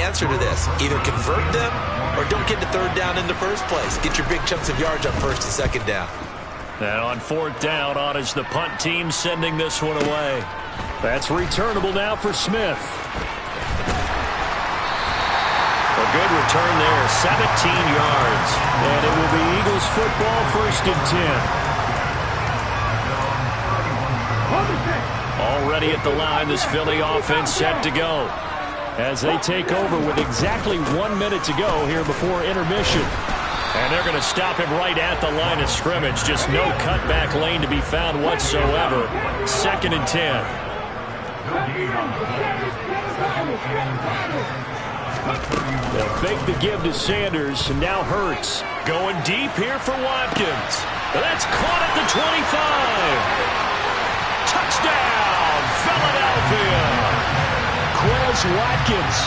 answer to this. Either convert them or don't get to third down in the first place. Get your big chunks of yards on first and second down. And on fourth down, on is the punt team sending this one away. That's returnable now for Smith. A good return there, 17 yards. And it will be Eagles football, 1st and 10. Already at the line, this Philly offense set to go as they take over with exactly 1 minute to go here before intermission. And they're going to stop him right at the line of scrimmage. Just no cutback lane to be found whatsoever. 2nd and 10. They'll fake the give to Sanders, and now Hurts. Going deep here for Watkins. That's caught at the 25. Touchdown, Philadelphia. Quez Watkins.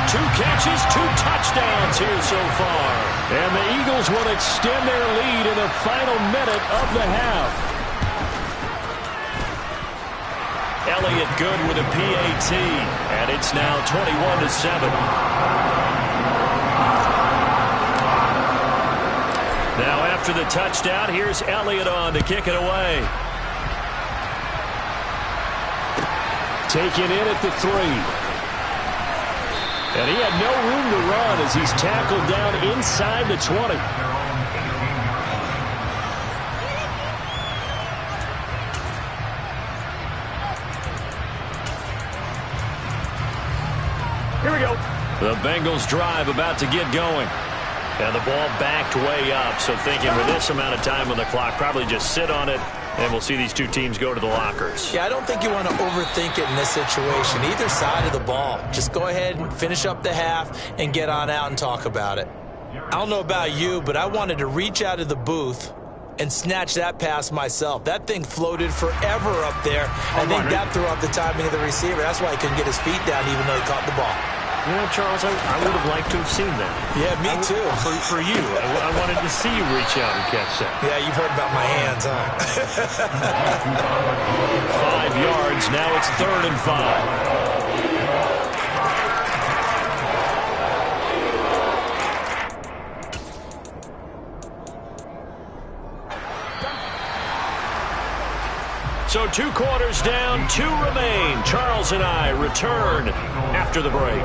2 catches, 2 touchdowns here so far. And the Eagles will extend their lead in the final minute of the half. Elliott good with a PAT, and it's now 21-7. Now after the touchdown, here's Elliott on to kick it away. Taken in at the 3. And he had no room to run as he's tackled down inside the 20. Here we go. The Bengals drive about to get going. And the ball backed way up, so thinking with this amount of time on the clock, probably just sit on it, and we'll see these two teams go to the lockers. Yeah, I don't think you want to overthink it in this situation. Either side of the ball. Just go ahead and finish up the half and get on out and talk about it. I don't know about you, but I wanted to reach out of the booth and snatch that pass myself. That thing floated forever up there. I think that threw off the timing of the receiver. That's why he couldn't get his feet down even though he caught the ball. You know, Charles, I would have liked to have seen that. Yeah, me too. For you, I wanted to see you reach out and catch that. Yeah, you've heard about my hands, huh? 5 yards. Now it's 3rd and 5. So 2 quarters down, 2 remain. Charles and I return after the break.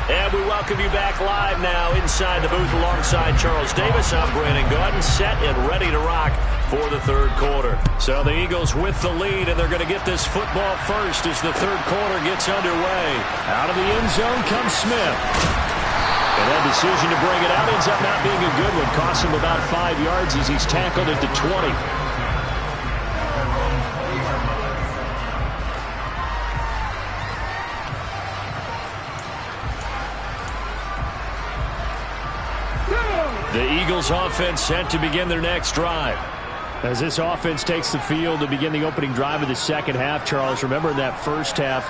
And we welcome you back live now inside the booth alongside Charles Davis. I'm Brandon Gordon, set and ready to rock for the 3rd quarter. So the Eagles with the lead, and they're going to get this football first as the 3rd quarter gets underway. Out of the end zone comes Smith. And that decision to bring it out ends up not being a good one. Costs him about 5 yards as he's tackled at the 20. The Eagles offense set to begin their next drive. As this offense takes the field to begin the opening drive of the second half, Charles, remember in that first half,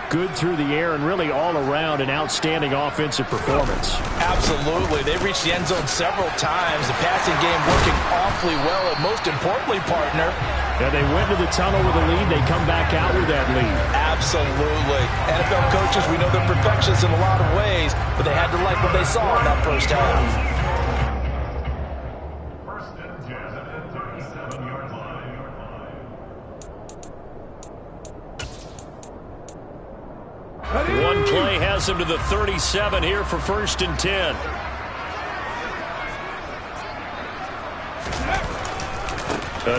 good through the air and really all around an outstanding offensive performance. Absolutely. They reached the end zone several times. The passing game working awfully well, and most importantly, partner, yeah, they went to the tunnel with a lead. They come back out with that lead. Absolutely. NFL coaches, we know they're perfectionists in a lot of ways, but they had to like what they saw in that first half. One play has him to the 37 here for 1st and 10.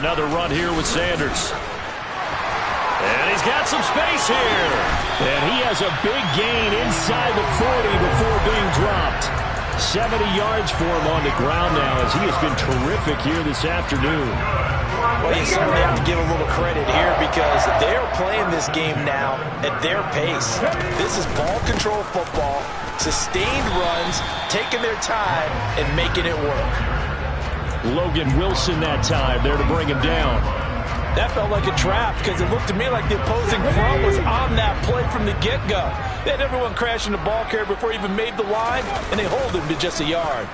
Another run here with Sanders. And he's got some space here. And he has a big gain inside the 40 before being dropped. 70 yards for him on the ground now as he has been terrific here this afternoon. Well, you certainly have to give a little credit here because they're playing this game now at their pace. This is ball control football, sustained runs, taking their time, and making it work. Logan Wilson that time there to bring him down. That felt like a trap because it looked to me like the opposing front was on that play from the get-go. They had everyone crashing the ball carrier before he even made the line, and they hold him to just a yard.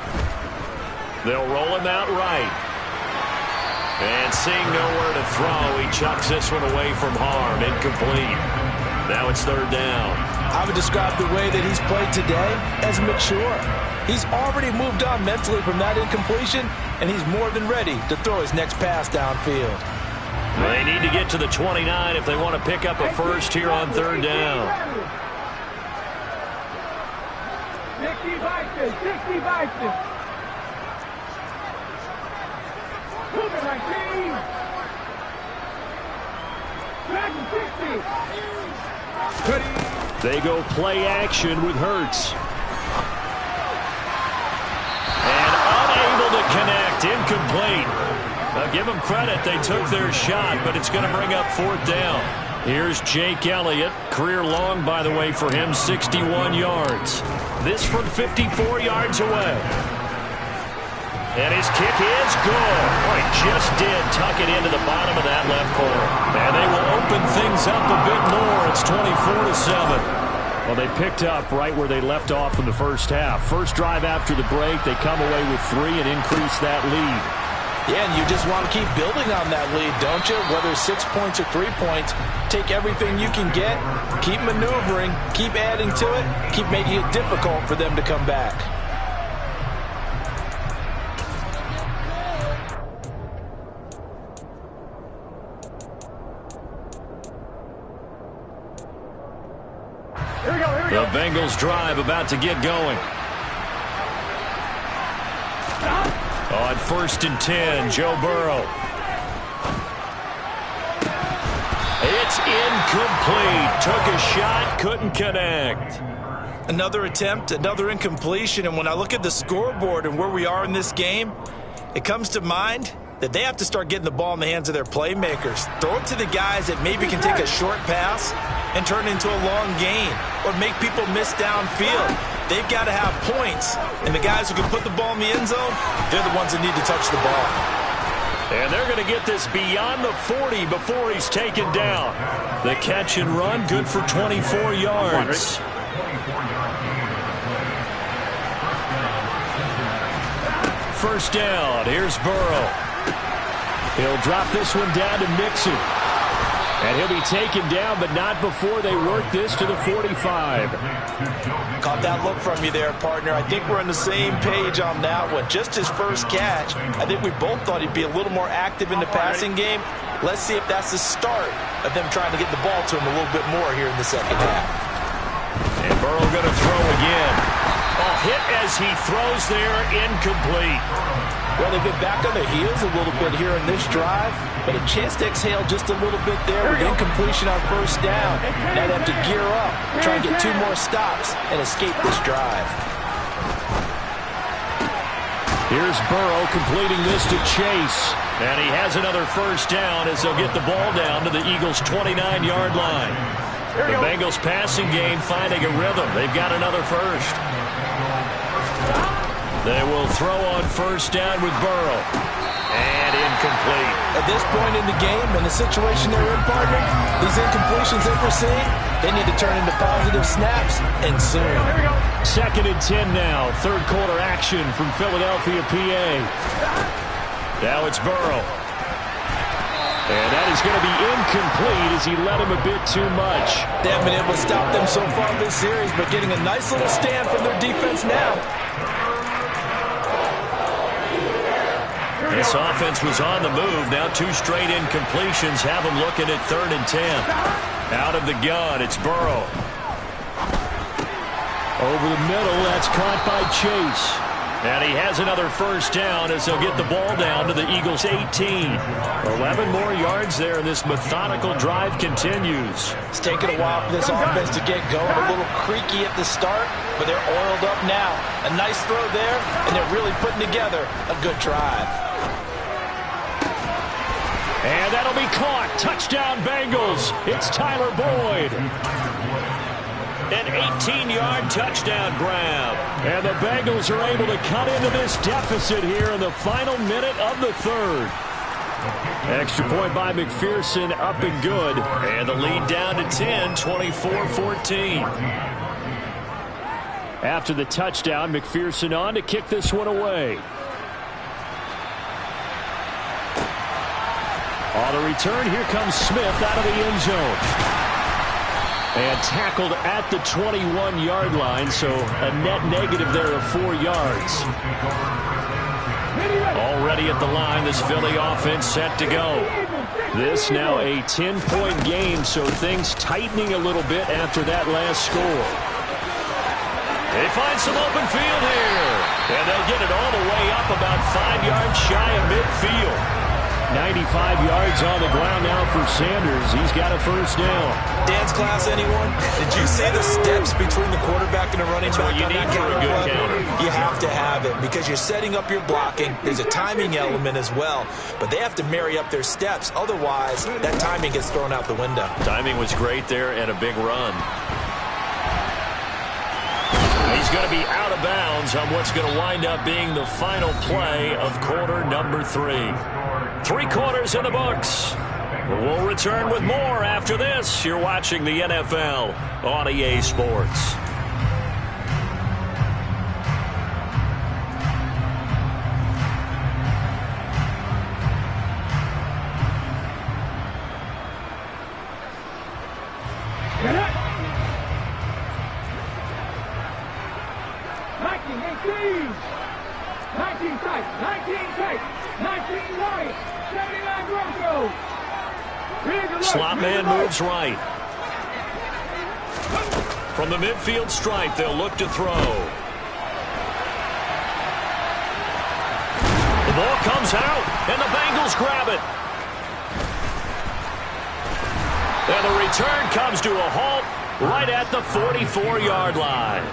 They'll roll him out right. And seeing nowhere to throw, he chucks this one away from harm. Incomplete. Now it's third down. I would describe the way that he's played today as mature. He's already moved on mentally from that incompletion, and he's more than ready to throw his next pass downfield. Well, they need to get to the 29 if they want to pick up a first here on third down. 60 Vikings, 60 Vikings. Move it, my team. 60. They go play action with Hurts. And unable to connect, incomplete. Now give them credit, they took their shot, but it's going to bring up fourth down. Here's Jake Elliott, career long, by the way, for him, 61 yards. This from 54 yards away. And his kick is good. Boy, just did tuck it into the bottom of that left corner. And they will open things up a bit more. It's 24-7. Well, they picked up right where they left off in the first half. First drive after the break, they come away with 3 and increase that lead. Yeah, and you just want to keep building on that lead, don't you? Whether it's 6 points or 3 points, take everything you can get, keep maneuvering, keep adding to it, keep making it difficult for them to come back. The Bengals drive about to get going. On 1st and 10, Joe Burrow. It's incomplete. Took a shot, couldn't connect. Another attempt, another incompletion, and when I look at the scoreboard and where we are in this game, it comes to mind that they have to start getting the ball in the hands of their playmakers. Throw it to the guys that maybe can take a short pass and turn it into a long gain or make people miss downfield. They've got to have points, and the guys who can put the ball in the end zone, they're the ones that need to touch the ball. And they're going to get this beyond the 40 before he's taken down. The catch and run, good for 24 yards. First down, here's Burrow. He'll drop this one down to Mixon. And he'll be taken down, but not before they work this to the 45. Caught that look from you there, partner. I think we're on the same page on that one. Just his first catch. I think we both thought he'd be a little more active in the passing game. Let's see if that's the start of them trying to get the ball to him a little bit more here in the second half. And Burrow going to throw again. Oh, hit as he throws there, incomplete. Well, they've been back on their heels a little bit here in this drive, but a chance to exhale just a little bit there with incompletion on first down. Now they have to gear up, try and get 2 more stops, and escape this drive. Here's Burrow completing this to Chase. And he has another first down as they'll get the ball down to the Eagles' 29-yard line. The Bengals passing game finding a rhythm. They've got another first. They will throw on first down with Burrow. And incomplete. At this point in the game and the situation they're in, partner, these incompletions that we're seeing, they need to turn into positive snaps, and soon. 2nd and 10 now. Third quarter action from Philadelphia, PA. Now it's Burrow. And that is going to be incomplete as he led him a bit too much. They haven't been able to stop them so far this series, but getting a nice little stand from their defense now. This offense was on the move. Now 2 straight incompletions have them looking at 3rd and 10. Out of the gun, it's Burrow. Over the middle, that's caught by Chase. And he has another first down as they'll get the ball down to the Eagles' 18. 11 more yards there, and this methodical drive continues. It's taken a while for this offense to get going. A little creaky at the start, but they're oiled up now. A nice throw there, and they're really putting together a good drive. And that'll be caught. Touchdown, Bengals. It's Tyler Boyd. An 18-yard touchdown grab. And the Bengals are able to cut into this deficit here in the final minute of the third. Extra point by McPherson, up and good. And the lead down to 10, 24-14. After the touchdown, McPherson on to kick this one away. On the return, here comes Smith out of the end zone. And tackled at the 21-yard line, so a net negative there of 4 yards. Already at the line, this Philly offense set to go. This now a 10-point game, so things tightening a little bit after that last score. They find some open field here. And they'll get it all the way up about 5 yards shy of midfield. 95 yards on the ground now for Sanders. He's got a first down. Dance class, anyone? Did you see the steps between the quarterback and the running back? What you need for a good counter. You have to have it because you're setting up your blocking. There's a timing element as well, but they have to marry up their steps. Otherwise, that timing gets thrown out the window. Timing was great there and a big run. He's going to be out of bounds on what's going to wind up being the final play of quarter number 3. 3 quarters in the books. We'll return with more after this. You're watching the NFL on EA Sports. Get up! 19, 18! 19 tight, 19 tight, 19 wide, 79 Bronco! Slot man moves right. From the midfield stripe, they'll look to throw. The ball comes out, and the Bengals grab it. And the return comes to a halt right at the 44-yard line.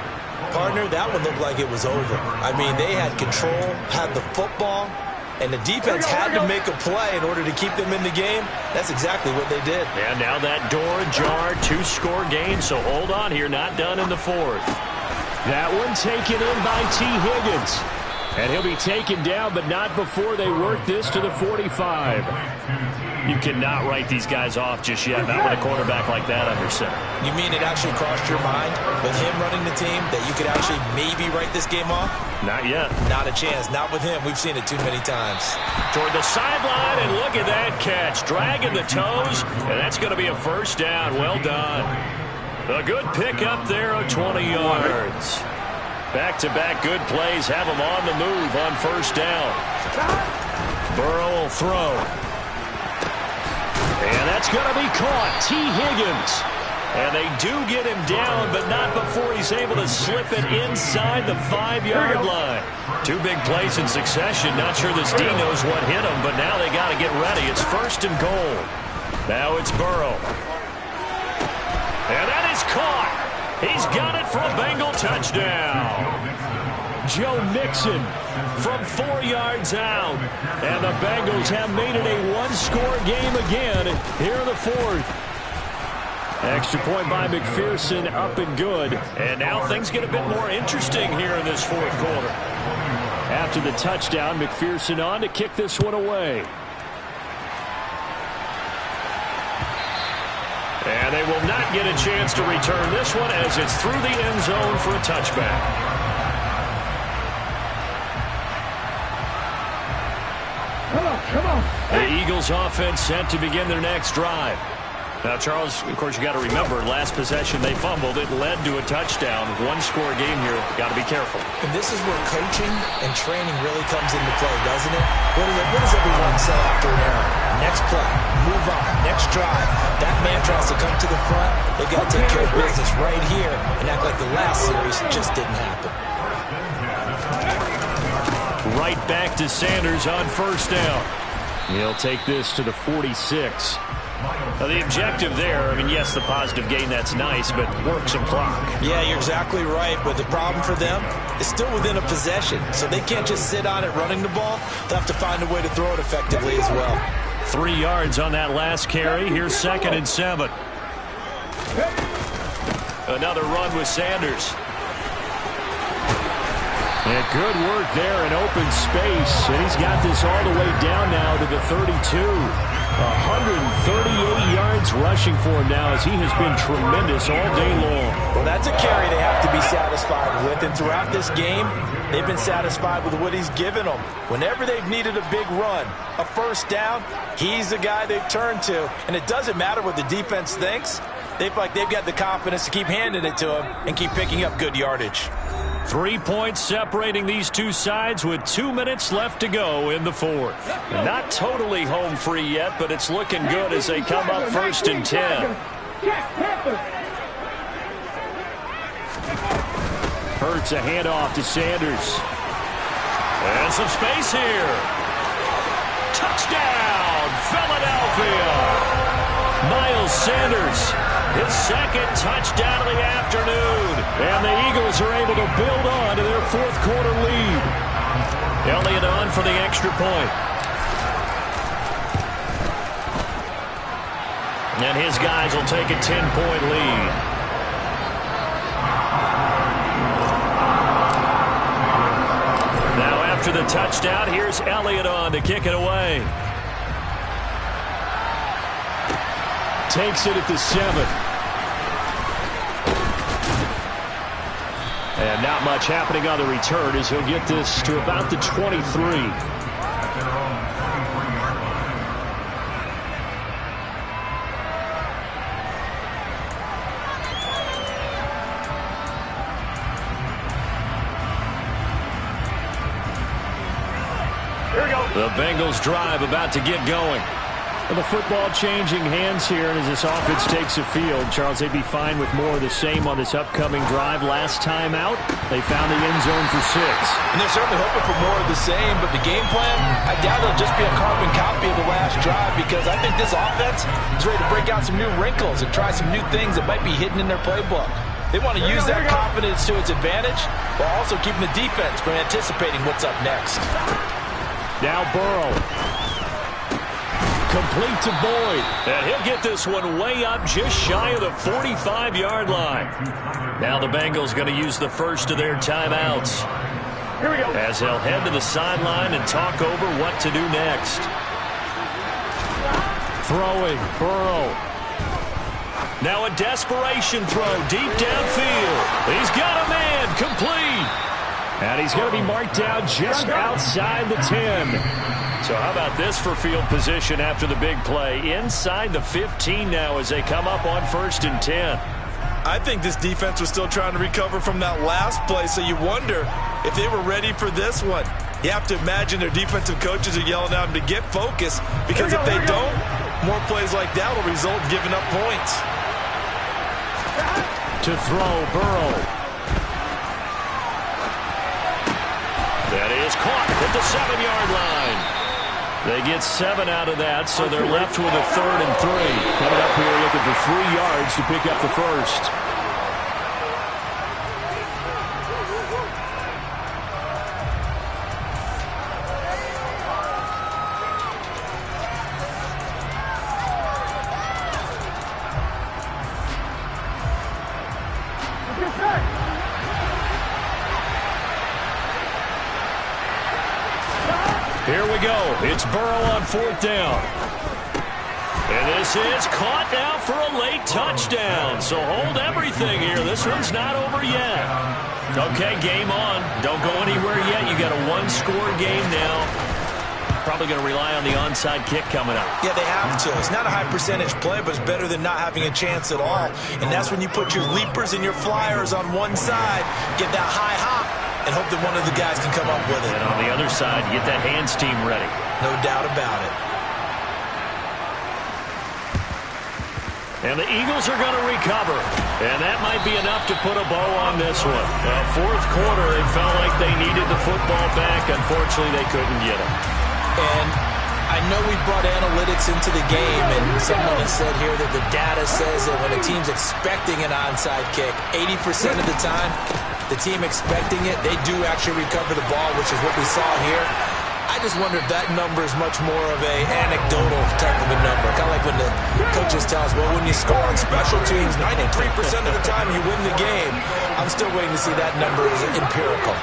Partner, that one looked like it was over. I mean, they had control, had the football, and the defense had to make a play in order to keep them in the game. That's exactly what they did. And now that door ajar, 2-score game, so hold on here, not done in the 4th. That one taken in by T. Higgins. And he'll be taken down, but not before they work this to the 45. You cannot write these guys off just yet, not with a quarterback like that under center. You mean it actually crossed your mind with him running the team that you could actually maybe write this game off? Not yet. Not a chance. Not with him. We've seen it too many times. Toward the sideline, and look at that catch. Dragging the toes, and that's going to be a first down. Well done. A good pick up there of 20 yards. Back-to-back good plays have them on the move on first down. Burrow will throw. And that's going to be caught. T. Higgins. And they do get him down, but not before he's able to slip it inside the 5-yard line. 2 big plays in succession. Not sure this D knows what hit him, but now they got to get ready. It's 1st and goal. Now it's Burrow. And that is caught. He's got it for a Bengal touchdown. Joe Mixon from 4 yards out. And the Bengals have made it a 1-score game again here in the 4th. Extra point by McPherson, up and good. And now things get a bit more interesting here in this 4th quarter. After the touchdown, McPherson on to kick this one away. And they will not get a chance to return this one as it's through the end zone for a touchback. Come on. The Eagles offense set to begin their next drive. Now, Charles, of course, you got to remember, last possession they fumbled. It led to a touchdown. 1-score game here. Got to be careful. And this is where coaching and training really comes into play, doesn't it? What does everyone say after an error? Next play, move on, next drive. That mantra has to come to the front. They got to take care of business right here and act like the last series just didn't happen. Right back to Sanders on first down. He'll take this to the 46. Now, the objective there, I mean, yes, the positive gain, that's nice, but work some clock. Yeah, you're exactly right, but the problem for them is still within a possession, so they can't just sit on it running the ball. They'll have to find a way to throw it effectively as well. 3 yards on that last carry. Here's 2nd and 7. Another run with Sanders. And good work there in open space. And he's got this all the way down now to the 32. 138 yards rushing for him now as he has been tremendous all day long. Well, that's a carry they have to be satisfied with. And throughout this game, they've been satisfied with what he's given them. Whenever they've needed a big run, a first down, he's the guy they've turned to. And it doesn't matter what the defense thinks. They feel like they've got the confidence to keep handing it to him and keep picking up good yardage. 3 points separating these two sides with 2 minutes left to go in the fourth. Not totally home free yet, but it's looking good as they come up 1st and 10. Hurts a handoff to Sanders. And some space here. Touchdown, Philadelphia. Miles Sanders, his second touchdown of the afternoon. And the Eagles are able to build on to their fourth quarter lead. Elliott on for the extra point. And his guys will take a 10-point lead. Now after the touchdown, here's Elliott on to kick it away. Takes it at the 7. And not much happening on the return as he'll get this to about the 23. The Bengals drive about to get going. Well, the football changing hands here, and as this offense takes the field, Charles, they'd be fine with more of the same on this upcoming drive. Last time out, they found the end zone for 6. And they're certainly hoping for more of the same, but the game plan, I doubt it'll just be a carbon copy of the last drive, because I think this offense is ready to break out some new wrinkles and try some new things that might be hidden in their playbook. They want to use that confidence to its advantage while also keeping the defense from anticipating what's up next. Now Burrow. Complete to Boyd. And he'll get this one way up just shy of the 45-yard line. Now the Bengals going to use the first of their timeouts. Here we go. As they'll head to the sideline and talk over what to do next. Throwing, Burrow. Now a desperation throw deep downfield. He's got a man, complete. And he's going to be marked down just outside the 10. So how about this for field position after the big play? Inside the 15 now as they come up on 1st and 10. I think this defense was still trying to recover from that last play, so you wonder if they were ready for this one. You have to imagine their defensive coaches are yelling at them to get focused, because if they don't, more plays like that will result in giving up points. To throw, Burrow. That is caught at the 7-yard line. They get 7 out of that, so they're left with a 3rd and 3. Coming up here looking for 3 yards to pick up the first. Here we go. It's Burrow on 4th down. And this is caught now for a late touchdown. So hold everything here. This one's not over yet. Okay, game on. Don't go anywhere yet. You got a 1-score game now. Probably going to rely on the onside kick coming up. Yeah, they have to. It's not a high percentage play, but it's better than not having a chance at all. And that's when you put your leapers and your flyers on one side, get that high hop, and hope that one of the guys can come up with it. And on the other side, get that hands team ready. No doubt about it. And the Eagles are going to recover. And that might be enough to put a bow on this one. Fourth quarter, it felt like they needed the football back. Unfortunately, they couldn't get it. And I know we brought analytics into the game, and someone has said here that the data says that when a team's expecting an onside kick, 80% of the time, the team expecting it, they do actually recover the ball, which is what we saw here. I just wonder if that number is much more of a anecdotal type of a number. Kind of like when the coaches tell us, well, when you score on special teams, 93% of the time you win the game. I'm still waiting to see that number as empirical.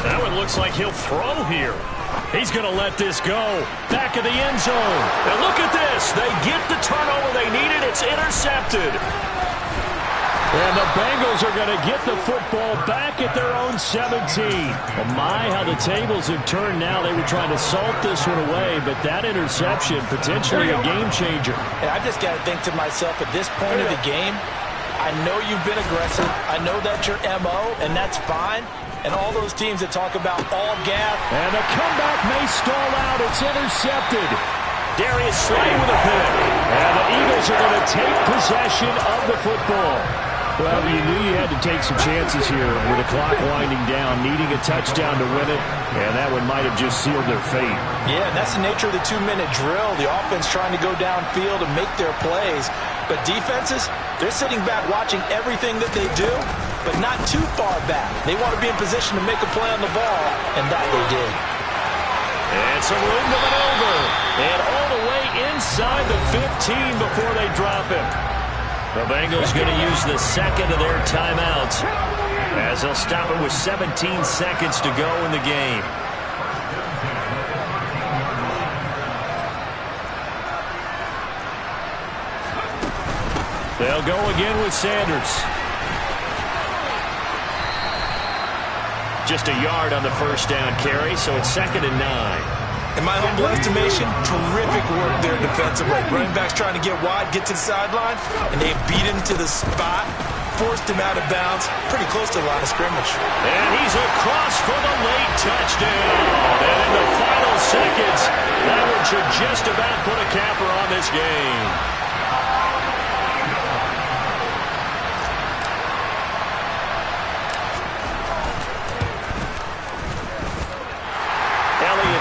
That one looks like he'll throw here. He's going to let this go. Back of the end zone. And look at this. They get the turnover they needed. It's intercepted. And the Bengals are going to get the football back at their own 17. Well, my, how the tables have turned now. They were trying to salt this one away, but that interception, potentially a game changer. And I just got to think to myself, at this point of the game, I know you've been aggressive. I know that's your MO, and that's fine. And all those teams that talk about all gas. And the comeback may stall out. It's intercepted. Darius Slay with a pick. And the Eagles are going to take possession of the football. Well, you knew you had to take some chances here with the clock winding down, needing a touchdown to win it, and that one might have just sealed their fate. Yeah, and that's the nature of the 2-minute drill. The offense trying to go downfield and make their plays. But defenses, they're sitting back watching everything that they do, but not too far back. They want to be in position to make a play on the ball, and that they did. And some room to maneuver. And all the way inside the 15 before they drop him. The Bengals going to use the second of their timeouts as they'll stop it with 17 seconds to go in the game. They'll go again with Sanders. Just a yard on the first down carry, so it's 2nd and 9. In my humble estimation, terrific work there defensively. Running backs trying to get wide, get to the sideline, and they beat him to the spot, forced him out of bounds, pretty close to the line of scrimmage. And he's across for the late touchdown. And in the final seconds, that one should just about put a capper on this game.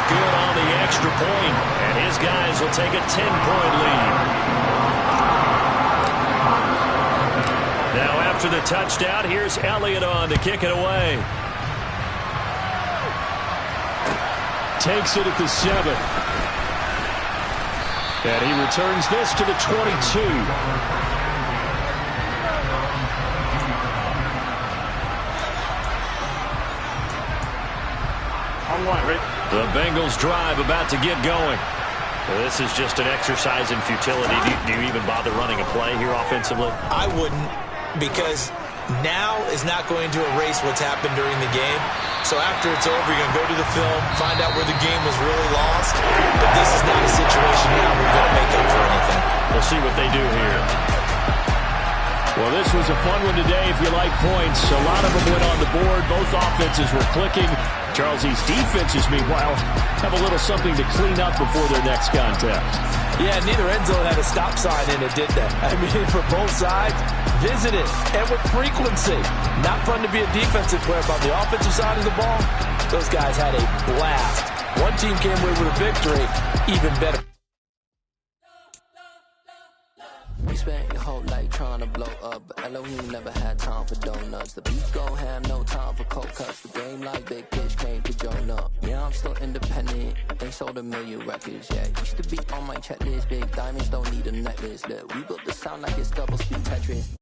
Good on the extra point, and his guys will take a 10-point lead. Now after the touchdown, here's Elliott on to kick it away. Takes it at the 7. And he returns this to the 22. The Bengals drive about to get going. Well, this is just an exercise in futility. Do you even bother running a play here offensively? I wouldn't, because now is not going to erase what's happened during the game. So after it's over, you're going to go to the film, find out where the game was really lost. But this is not a situation now where you're going to make up for anything. We'll see what they do here. Well, this was a fun one today if you like points. A lot of them went on the board. Both offenses were clicking. Charles East defenses, meanwhile, have a little something to clean up before their next contest. Yeah, neither end zone had a stop sign in it, did they? I mean, for both sides, visited and with frequency. Not fun to be a defensive player, but on the offensive side of the ball, those guys had a blast. One team came away with a victory, even better. We spent your whole life trying to blow up, but Elohim never had time for donuts. The beef gon' have no time for cold cuts. The game like Big Pitch came to join up. Yeah, I'm still independent. They sold 1 million records, yeah. Used to be on my checklist. Big diamonds don't need a necklace. Look, we built the sound like it's double speed Tetris.